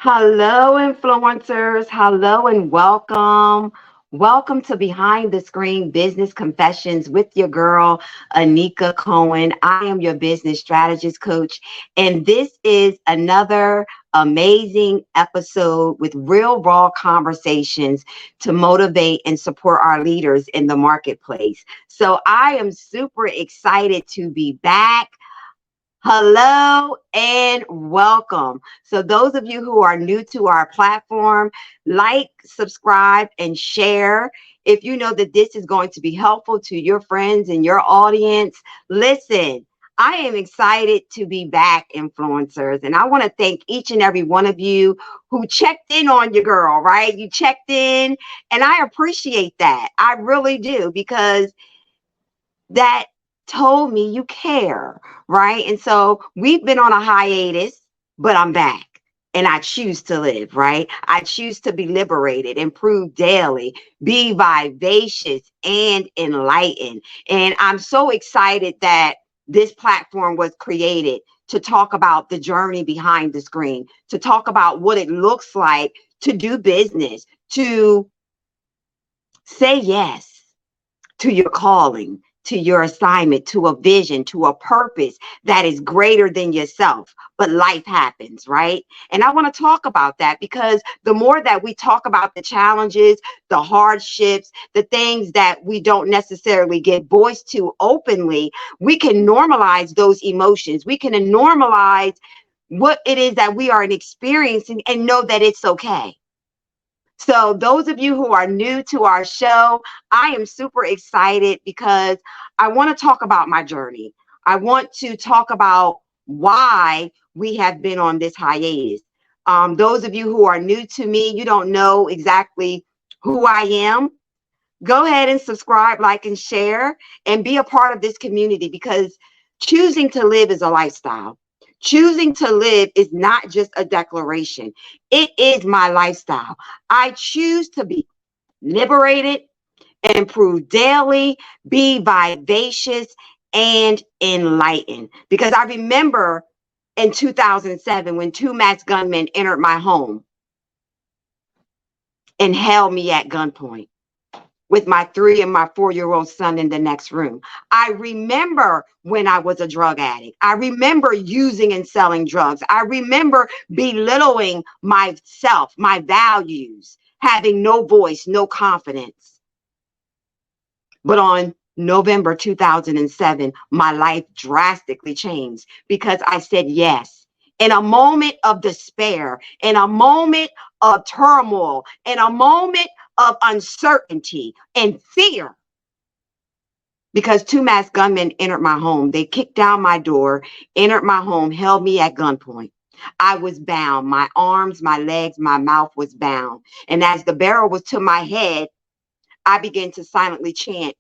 Hello, influencers. Hello and welcome. Welcome to Behind the Screen Business Confessions with your girl, Anika Cohen. I am your business strategist coach, and this is another amazing episode with real, raw conversations to motivate and support our leaders in the marketplace. So I am super excited to be back. Hello and welcome. So, those of you who are new to our platform, like, subscribe, and share. If you know that this is going to be helpful to your friends and your audience, listen. I am excited to be back, influencers, and I want to thank each and every one of you who checked in on your girl, right? You checked in, and I appreciate that. I really do because that told me you care, right? And so we've been on a hiatus, but I'm back. And I choose to live, right? I choose to be liberated, improve daily, be vivacious and enlightened. And I'm so excited that this platform was created to talk about the journey behind the screen, to talk about what it looks like to do business, to say yes to your calling, to your assignment, to a vision, to a purpose that is greater than yourself. But life happens, right? And I want to talk about that because the more that we talk about the challenges, the hardships, the things that we don't necessarily give voice to openly, we can normalize those emotions. We can normalize what it is that we are experiencing and know that it's okay. So, those of you who are new to our show, I am super excited because I want to talk about my journey. I want to talk about why we have been on this hiatus. Those of you who are new to me, you don't know exactly who I am. Go ahead and subscribe, like, and share, and be a part of this community because choosing to live is a lifestyle. Choosing to live is not just a declaration, it is my lifestyle. I choose to be liberated, improve daily, be vivacious, and enlightened. Because I remember in 2007 when two masked gunmen entered my home and held me at gunpoint with my 3 and my 4-year-old son in the next room. I remember when I was a drug addict. I remember using and selling drugs. I remember belittling myself, my values, having no voice, no confidence. But on November 2007, my life drastically changed because I said yes. In a moment of despair, in a moment of turmoil, in a moment of uncertainty and fear, because two masked gunmen entered my home. They kicked down my door, entered my home, held me at gunpoint. I was bound. My arms, my legs, my mouth was bound. And as the barrel was to my head, I began to silently chant,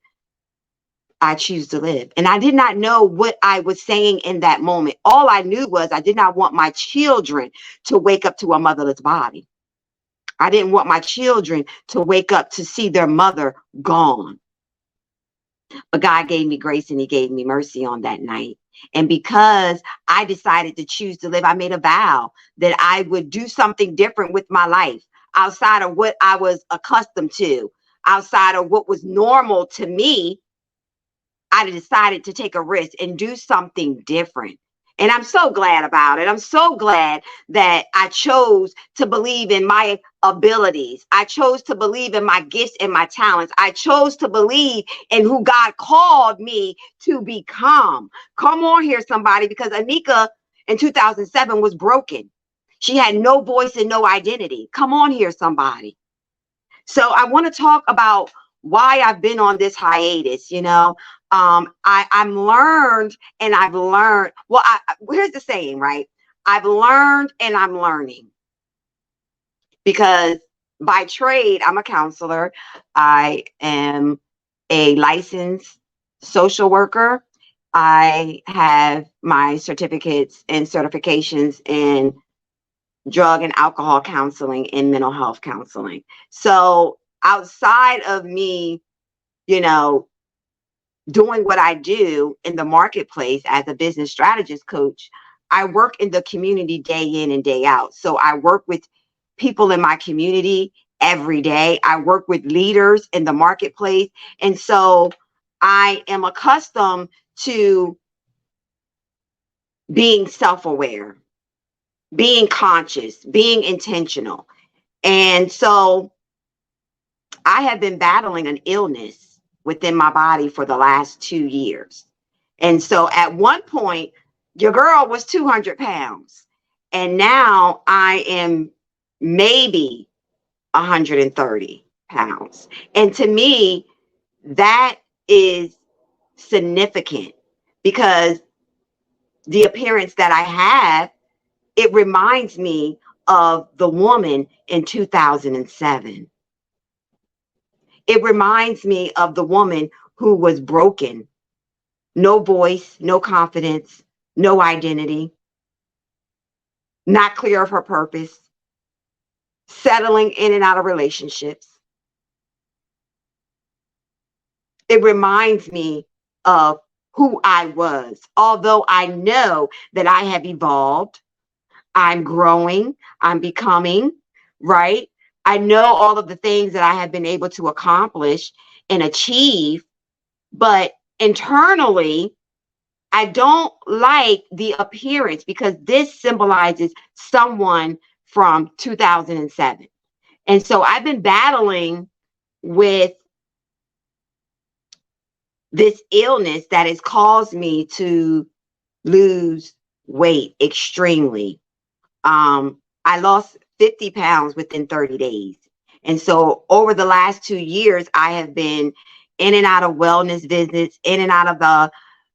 I choose to live. And I did not know what I was saying in that moment. All I knew was I did not want my children to wake up to a motherless body. I didn't want my children to wake up to see their mother gone. But God gave me grace and He gave me mercy on that night. And because I decided to choose to live, I made a vow that I would do something different with my life outside of what I was accustomed to, outside of what was normal to me. I decided to take a risk and do something different. And I'm so glad about it. I'm so glad that I chose to believe in my abilities. I chose to believe in my gifts and my talents. I chose to believe in who God called me to become. Come on here, somebody, because Anika in 2007 was broken. She had no voice and no identity. Come on here, somebody. So I want to talk about why I've been on this hiatus. I'm learned and I've learned. Well, here's the saying, right? I've learned and I'm learning because by trade, I'm a counselor. I am a licensed social worker. I have my certificates and certifications in drug and alcohol counseling and mental health counseling. So outside of me, you know, doing what I do in the marketplace as a business strategist coach, I work in the community day in and day out. So I work with people in my community every day. I work with leaders in the marketplace. And so I am accustomed to being self-aware, being conscious, being intentional. And so I have been battling an illness within my body for the last 2 years. And so at one point, your girl was 200 pounds. And now I am maybe 130 pounds. And to me, that is significant because the appearance that I have, it reminds me of the woman in 2007. It reminds me of the woman who was broken, no voice, no confidence, no identity, not clear of her purpose, settling in and out of relationships. It reminds me of who I was, although I know that I have evolved, I'm growing, I'm becoming, right? I know all of the things that I have been able to accomplish and achieve, but internally, I don't like the appearance because this symbolizes someone from 2007. And so I've been battling with this illness that has caused me to lose weight extremely. I lost 50 pounds within 30 days. And so over the last 2 years, I have been in and out of wellness visits, in and out of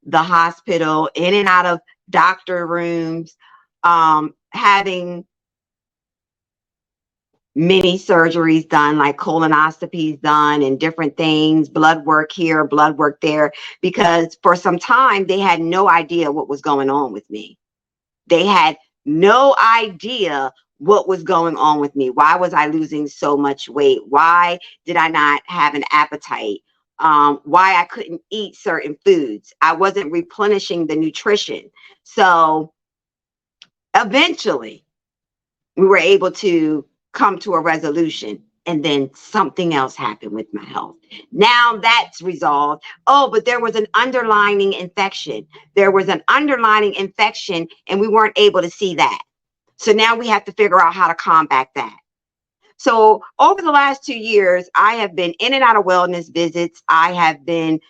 the hospital, in and out of doctor rooms, having many surgeries done, like colonoscopies done and different things, blood work here, blood work there, because for some time they had no idea what was going on with me. They had no idea what was going on with me. Why was I losing so much weight? Why did I not have an appetite? Why I couldn't eat certain foods. I wasn't replenishing the nutrition. So eventually we were able to come to a resolution, and then something else happened with my health. Now that's resolved. Oh, but there was an underlying infection. There was an underlying infection, and we weren't able to see that. So now we have to figure out how to combat that. So over the last 2 years, I have been in and out of wellness visits. I have been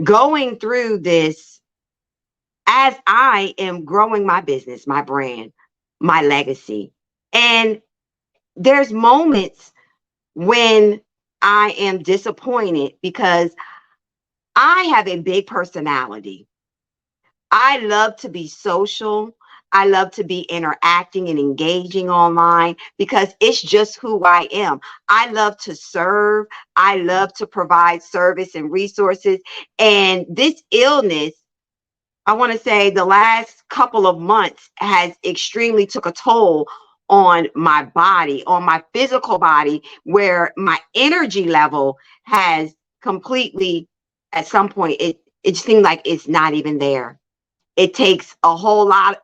going through this as I am growing my business, my brand, my legacy. And there's moments when I am disappointed because I have a big personality. I love to be social. I love to be interacting and engaging online because it's just who I am. I love to serve. I love to provide service and resources. And this illness, I want to say the last couple of months has extremely took a toll on my body, on my physical body, where my energy level has completely, at some point, it seemed like it's not even there. It takes a whole lot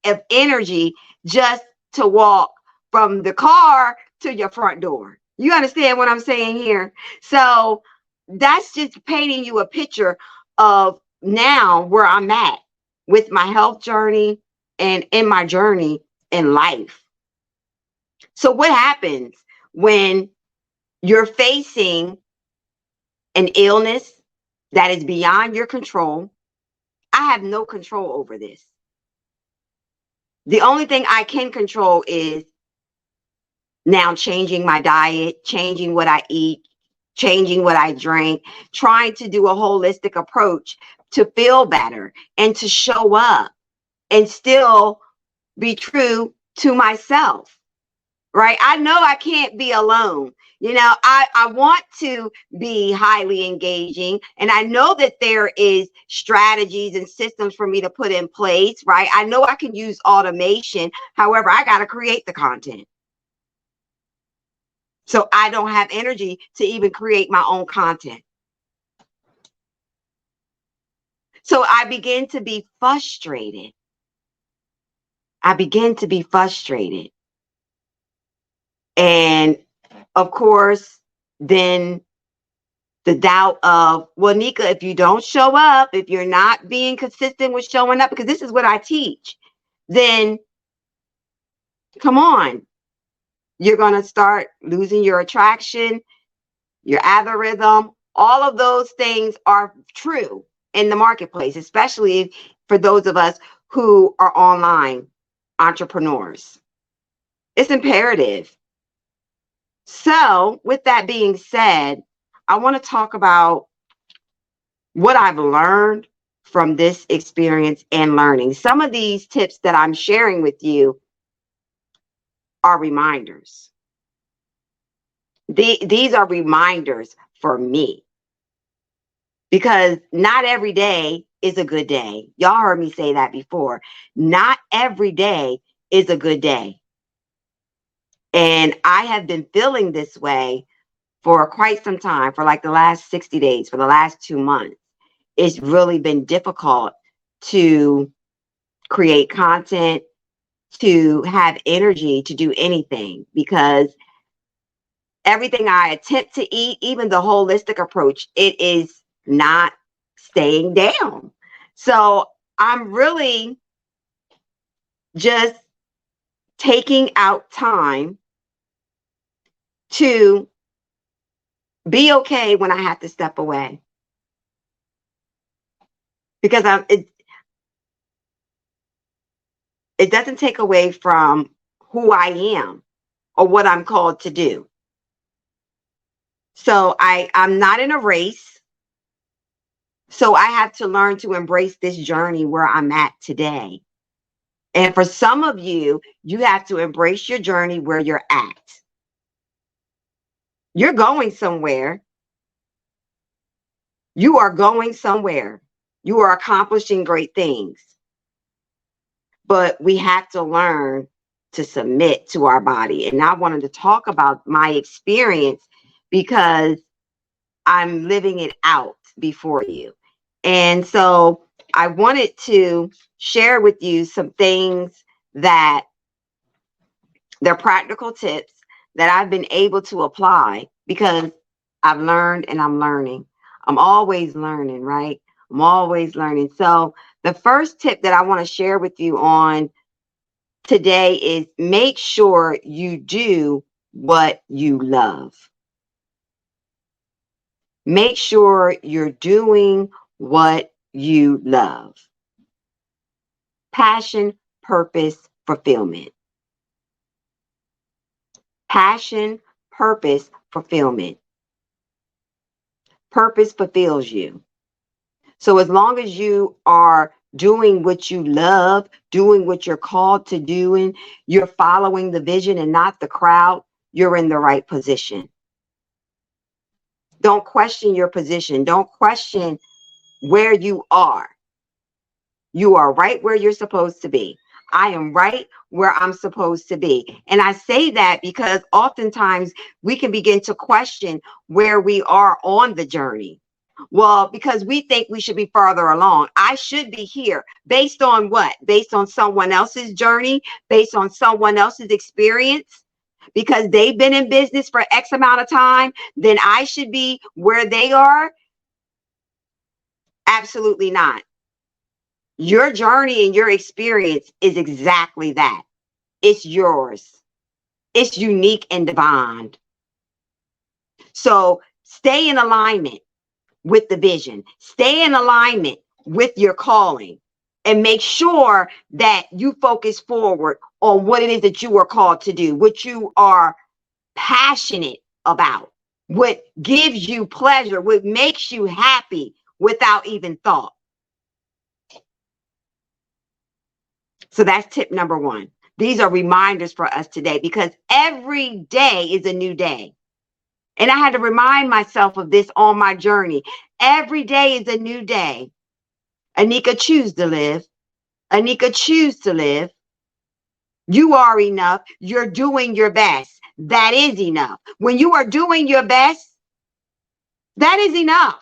of energy just to walk from the car to your front door. You understand what I'm saying here? So that's just painting you a picture of now where I'm at with my health journey and in my journey in life. So what happens when you're facing an illness that is beyond your control? I have no control over this. The only thing I can control is now changing my diet, changing what I eat, changing what I drink, trying to do a holistic approach to feel better and to show up and still be true to myself, right? I know I can't be alone. You know, I want to be highly engaging, and I know that there is strategies and systems for me to put in place, right? I know I can use automation. However, I got to create the content. So I don't have energy to even create my own content. So I began to be frustrated. I began to be frustrated. And of course, then the doubt of, well, Nika, if you don't show up, if you're not being consistent with showing up, because this is what I teach, then come on, you're going to start losing your attraction, your algorithm. All of those things are true in the marketplace, especially for those of us who are online entrepreneurs. It's imperative. So, with that being said, I want to talk about what I've learned from this experience and learning. Some of these tips that I'm sharing with you are reminders. These are reminders for me because not every day is a good day. Y'all heard me say that before. Not every day is a good day. And I have been feeling this way for quite some time, for like the last 60 days, for the last 2 months. It's really been difficult to create content, to have energy to do anything, because everything I attempt to eat, even the holistic approach, it is not staying down. So I'm really just taking out time to be okay when I have to step away. Because it doesn't take away from who I am or what I'm called to do. So I'm not in a race. So I have to learn to embrace this journey where I'm at today. And for some of you, you have to embrace your journey where you're at. You're going somewhere. You are going somewhere. You are accomplishing great things. But we have to learn to submit to our body. And I wanted to talk about my experience because I'm living it out before you. And so I wanted to share with you some things that they're practical tips that I've been able to apply because I've learned and I'm learning. I'm always learning, right? I'm always learning. So the first tip that I want to share with you on today is make sure you do what you love. Make sure you're doing what you love. Passion, purpose, fulfillment. Passion, purpose, fulfillment. Purpose fulfills you. So as long as you are doing what you love, doing what you're called to doing, you're following the vision and not the crowd, you're in the right position. Don't question your position. Don't question where you are. You are right where you're supposed to be. I am right where I'm supposed to be. And I say that because oftentimes we can begin to question where we are on the journey. Well, because we think we should be farther along. I should be here based on what? Based on someone else's journey, based on someone else's experience. Because they've been in business for X amount of time, then I should be where they are. Absolutely not. Your journey and your experience is exactly that. It's yours. It's unique and divine. So stay in alignment with the vision. Stay in alignment with your calling and make sure that you focus forward on what it is that you are called to do, what you are passionate about, what gives you pleasure, what makes you happy without even thought. So that's tip number one. These are reminders for us today because every day is a new day. And I had to remind myself of this on my journey. Every day is a new day. Anika, choose to live. Anika, choose to live. You are enough. You're doing your best. That is enough. When you are doing your best, that is enough.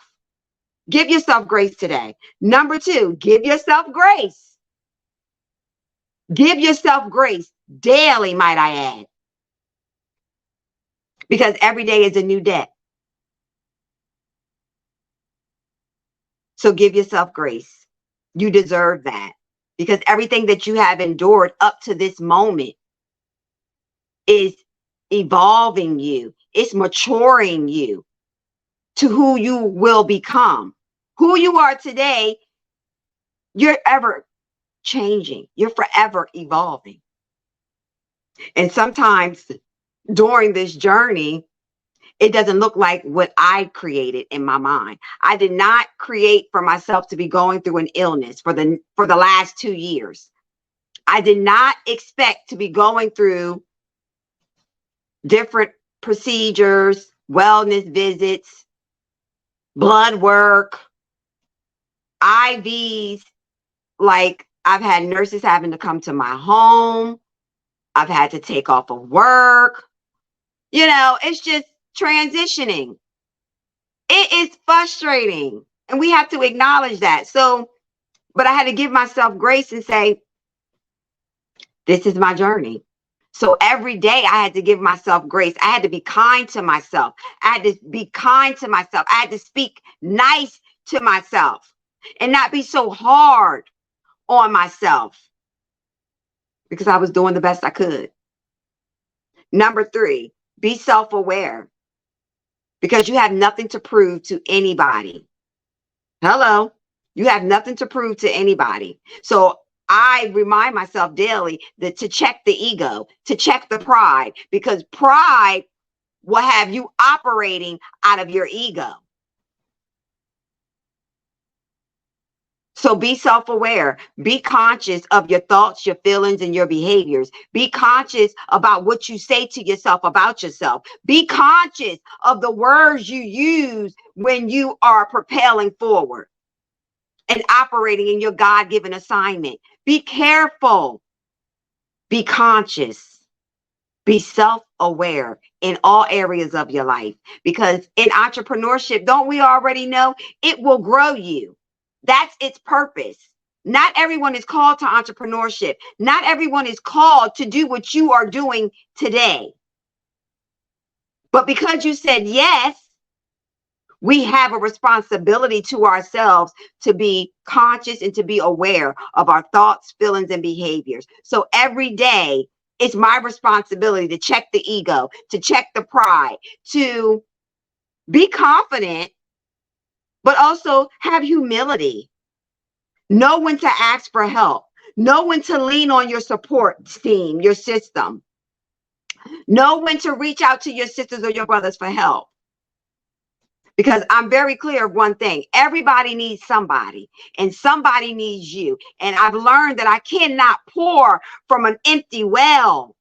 Give yourself grace today. Number 2, give yourself grace. Give yourself grace daily, might I add, because every day is a new day. So give yourself grace. You deserve that, because everything that you have endured up to this moment is evolving you. It's maturing you to who you will become. Who you are today, you're ever changing. You're forever evolving. And sometimes during this journey, it doesn't look like what I created in my mind. I did not create for myself to be going through an illness for the last 2 years. I did not expect to be going through different procedures, wellness visits, blood work, IVs. Like, I've had nurses having to come to my home. I've had to take off of work. It's just transitioning. It is frustrating, and we have to acknowledge that. So, but I had to give myself grace and say, this is my journey. So every day I had to give myself grace. I had to be kind to myself. I had to be kind to myself. I had to speak nice to myself and not be so hard on myself, because I was doing the best I could. Number 3, be self-aware, because you have nothing to prove to anybody. Hello. You have nothing to prove to anybody. So I remind myself daily that to check the ego, to check the pride, because pride will have you operating out of your ego. So be self-aware. Be conscious of your thoughts, your feelings, and your behaviors. Be conscious about what you say to yourself about yourself. Be conscious of the words you use when you are propelling forward and operating in your God-given assignment. Be careful. Be conscious. Be self-aware in all areas of your life, because in entrepreneurship, don't we already know it will grow you? That's its purpose. Not everyone is called to entrepreneurship. Not everyone is called to do what you are doing today. But because you said yes, we have a responsibility to ourselves to be conscious and to be aware of our thoughts, feelings, and behaviors. So every day, it's my responsibility to check the ego, to check the pride, to be confident, but also have humility. Know when to ask for help. Know when to lean on your support team, your system. Know when to reach out to your sisters or your brothers for help. Because I'm very clear of one thing. Everybody needs somebody, and somebody needs you. And I've learned that I cannot pour from an empty well.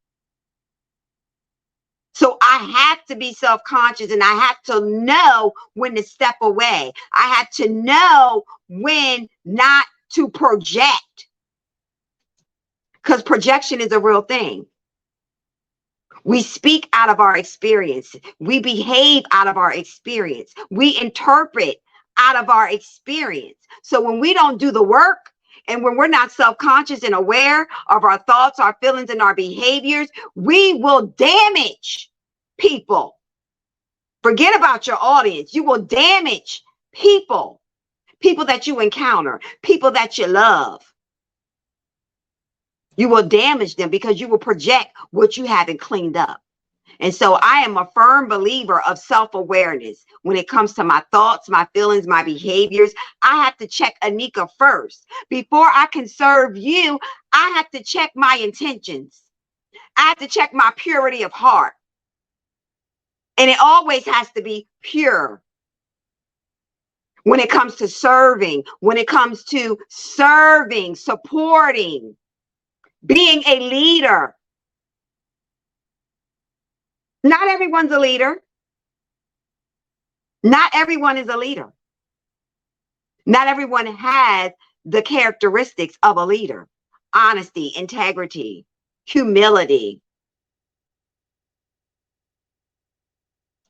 So I have to be self-conscious, and I have to know when to step away. I have to know when not to project, because projection is a real thing. We speak out of our experience. We behave out of our experience. We interpret out of our experience. So when we don't do the work, and when we're not self-conscious and aware of our thoughts, our feelings, and our behaviors, we will damage people. Forget about your audience. You will damage people that you encounter, people that you love. You will damage them because you will project what you haven't cleaned up. And so I am a firm believer of self-awareness when it comes to my thoughts, my feelings, my behaviors. I have to check Anika first. Before I can serve you, I have to check my intentions. I have to check my purity of heart. And it always has to be pure. When it comes to serving, when it comes to serving, supporting, being a leader. Not everyone's a leader. Not everyone is a leader. Not everyone has the characteristics of a leader: honesty, integrity, humility,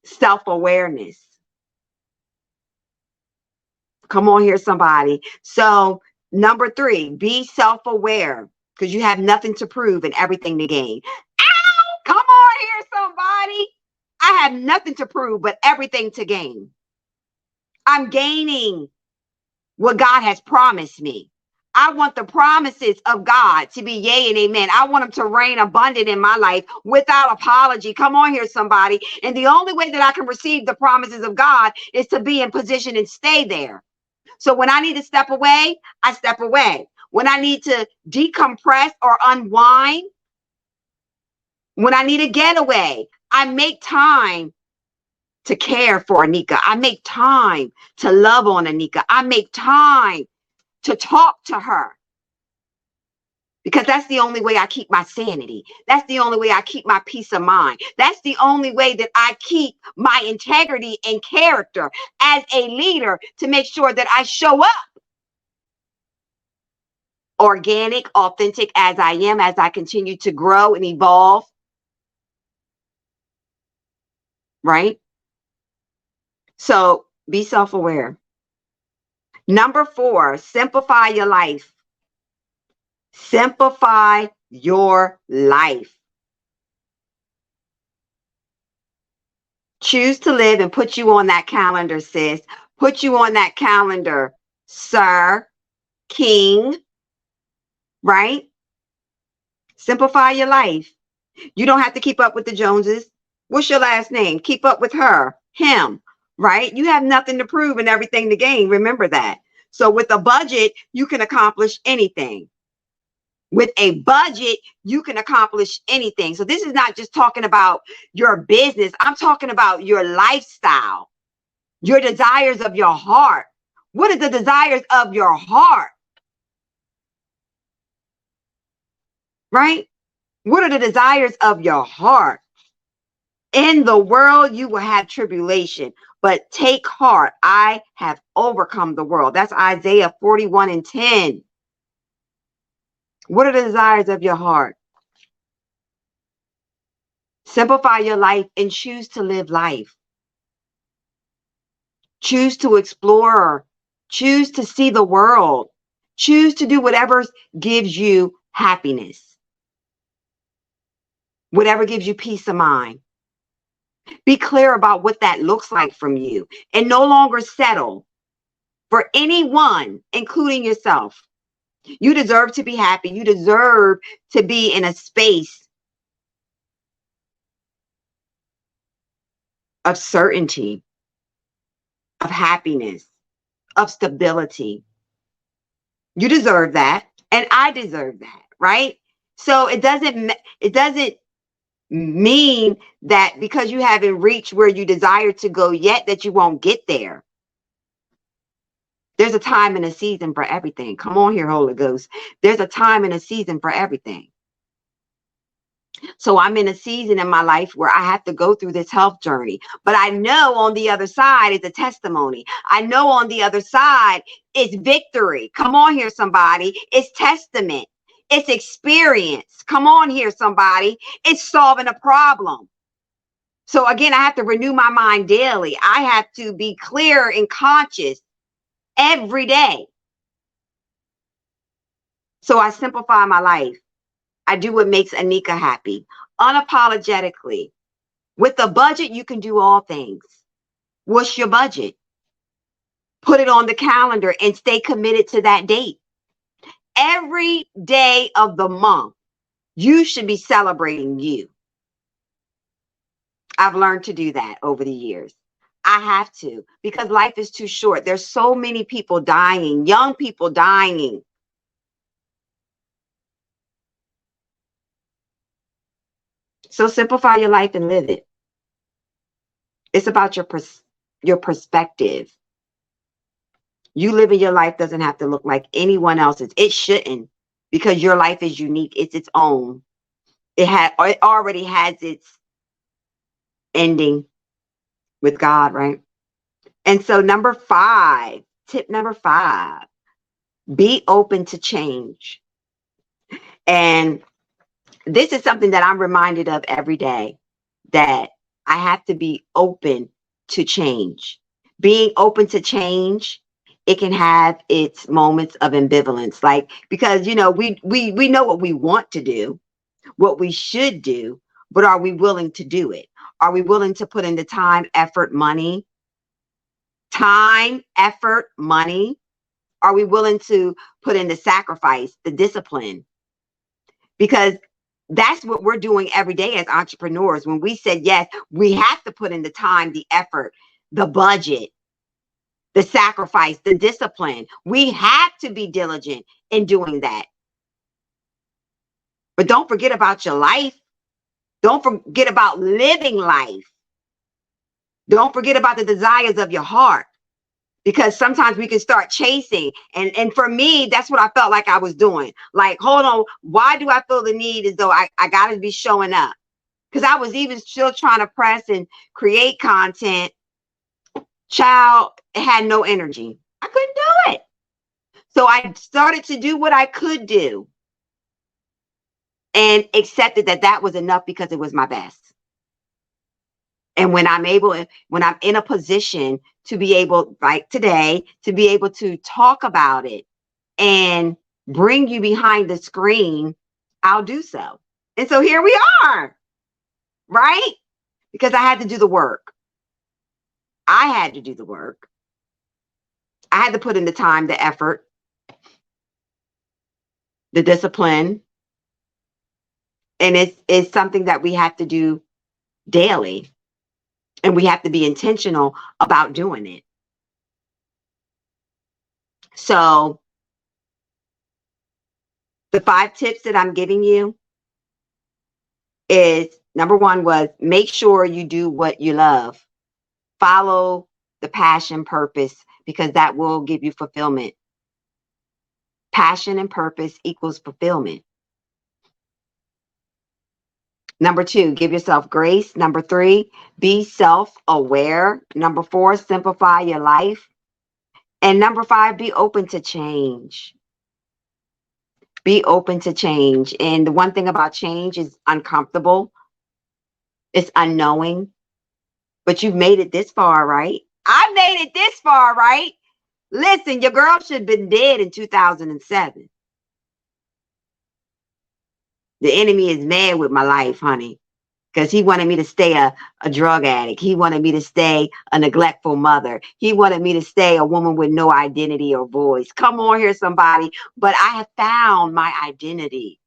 self-awareness. Come on here, somebody. So number 3, be self-aware because you have nothing to prove and everything to gain. Ow! Come on here, somebody. I have nothing to prove but everything to gain. I'm gaining what God has promised me. I want the promises of God to be yea and amen. I want them to reign abundant in my life without apology. Come on here, somebody. And the only way that I can receive the promises of God is to be in position and stay there. So when I need to step away, I step away. When I need to decompress or unwind, when I need a getaway, I make time to care for Anika. I make time to love on Anika. I make time to talk to her because that's the only way I keep my sanity. That's the only way I keep my peace of mind. That's the only way that I keep my integrity and character as a leader to make sure that I show up organic, authentic as I am, as I continue to grow and evolve. Right? So be self-aware. Number 4, simplify your life. Simplify your life. Choose to live and put you on that calendar, sis. Put you on that calendar, sir, king, right? Simplify your life. You don't have to keep up with the Joneses. What's your last name? Keep up with her, him, right? You have nothing to prove and everything to gain. Remember that. So with a budget, you can accomplish anything. With a budget, you can accomplish anything. So this is not just talking about your business. I'm talking about your lifestyle, your desires of your heart. What are the desires of your heart? Right? What are the desires of your heart? In the world, you will have tribulation, but take heart. I have overcome the world. That's Isaiah 41:10. What are the desires of your heart? Simplify your life and choose to live life. Choose to explore. Choose to see the world. Choose to do whatever gives you happiness. Whatever gives you peace of mind. Be clear about what that looks like from you and no longer settle for anyone, including yourself. You deserve to be happy. You deserve to be in a space of certainty, of happiness, of stability. You deserve that. And I deserve that, right? So it doesn't mean that because you haven't reached where you desire to go yet, that you won't get there. There's a time and a season for everything. Come on here, Holy Ghost. There's a time and a season for everything. So I'm in a season in my life where I have to go through this health journey. But I know on the other side is a testimony. I know on the other side is victory. Come on here, somebody. It's testament. It's experience. Come on here, somebody. It's solving a problem. So again, I have to renew my mind daily. I have to be clear and conscious every day. So I simplify my life. I do what makes Anika happy, unapologetically. With a budget, you can do all things. What's your budget? Put it on the calendar and stay committed to that date. Every day of the month, you should be celebrating you. I've learned to do that over the years. I have to, because life is too short. There's so many people dying, young people dying. So simplify your life and live it. It's about your perspective. You living your life doesn't have to look like anyone else's. It shouldn't, because your life is unique. It's its own. It already has its ending with God, right? And so tip number 5, be open to change. And this is something that I'm reminded of every day, that I have to be open to change. Being open to change it can have its moments of ambivalence. Like, because, we know what we want to do, what we should do, but are we willing to do it? Are we willing to put in the time, effort, money? Time, effort, money. Are we willing to put in the sacrifice, the discipline? Because that's what we're doing every day as entrepreneurs. When we said yes, we have to put in the time, the effort, the budget, the sacrifice, the discipline. We have to be diligent in doing that. But don't forget about your life. Don't forget about living life. Don't forget about the desires of your heart. Because sometimes we can start chasing. And for me, that's what I felt like I was doing. Like, hold on, why do I feel the need as though I got to be showing up? Because I was even still trying to press and create content. Child, it had no energy. I couldn't do it. So I started to do what I could do and accepted that that was enough because it was my best. And when I'm in a position to be able, like today, to be able to talk about it and bring you behind the screen, I'll do so. And so here we are, right? Because I had to do the work. I had to do the work. I had to put in the time, the effort, the discipline. And it's something that we have to do daily. And we have to be intentional about doing it. So the 5 tips that I'm giving you is, number 1 was make sure you do what you love. Follow the passion, purpose, because that will give you fulfillment. Passion and purpose equals fulfillment. Number 2, give yourself grace. Number 3, be self-aware. Number 4, simplify your life. And number 5, be open to change. Be open to change. And the one thing about change is uncomfortable. It's unknowing. But you've made it this far, right? I made it this far, right? Listen, your girl should have been dead in 2007. The enemy is mad with my life, honey, because he wanted me to stay a drug addict. He wanted me to stay a neglectful mother. He wanted me to stay a woman with no identity or voice. Come on here, somebody. But I have found my identity.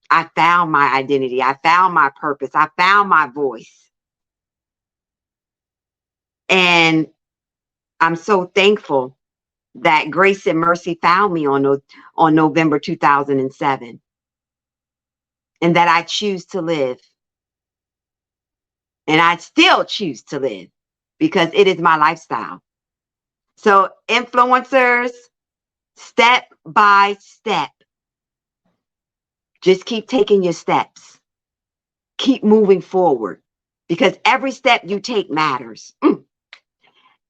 I found my identity. I found my purpose. I found my voice. And I'm so thankful that grace and mercy found me on November 2007. And that I choose to live. And I still choose to live because it is my lifestyle. So influencers, step by step, just keep taking your steps. Keep moving forward because every step you take matters.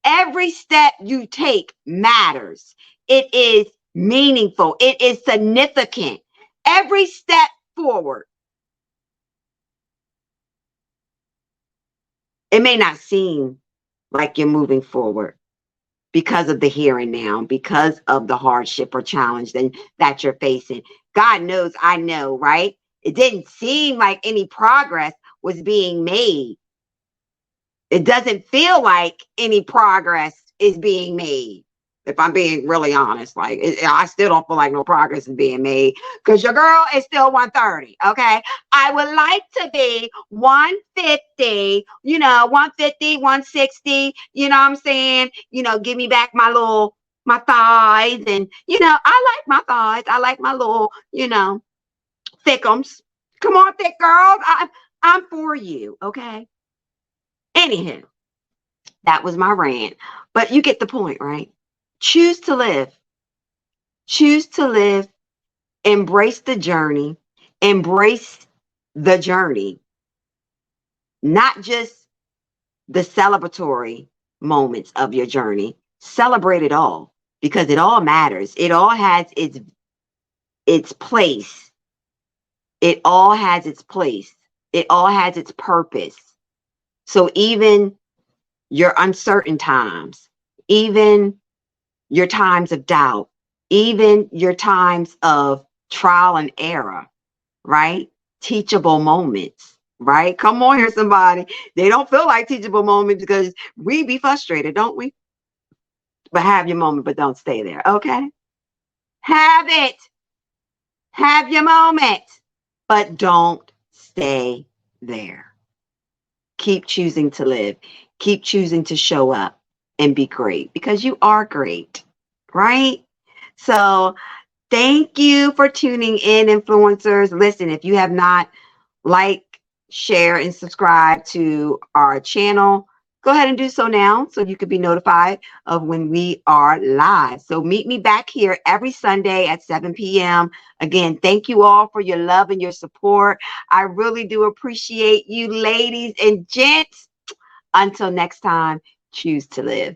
Every step you take matters. It is meaningful. It is significant. Every step forward. It may not seem like you're moving forward because of the here and now, because of the hardship or challenge that you're facing. God knows, I know, right? It didn't seem like any progress was being made. It doesn't feel like any progress is being made. If I'm being really honest, like I still don't feel like no progress is being made because your girl is still 130. Okay. I would like to be 150, 150, 160, you know what I'm saying? Give me back my thighs and, I like my thighs. I like my little, thickums. Come on, thick girls. I'm for you. Okay. Anywho, that was my rant, but you get the point, right? Choose to live. Choose to live. Embrace the journey. Embrace the journey. Not just the celebratory moments of your journey. Celebrate it all because it all matters. It all has its place. It all has its place. It all has its purpose. So even your uncertain times, even your times of doubt, even your times of trial and error, right? Teachable moments, right? Come on here, somebody. They don't feel like teachable moments because we be frustrated, don't we? But have your moment, but don't stay there, okay? Have it. Have your moment, but don't stay there. Keep choosing to live. Keep choosing to show up and be great because you are great, right? So thank you for tuning in, influencers. Listen, if you have not liked, share, and subscribe to our channel, go ahead and do so now so you can be notified of when we are live. So meet me back here every Sunday at 7 p.m. Again, thank you all for your love and your support. I really do appreciate you, ladies and gents. Until next time, choose to live.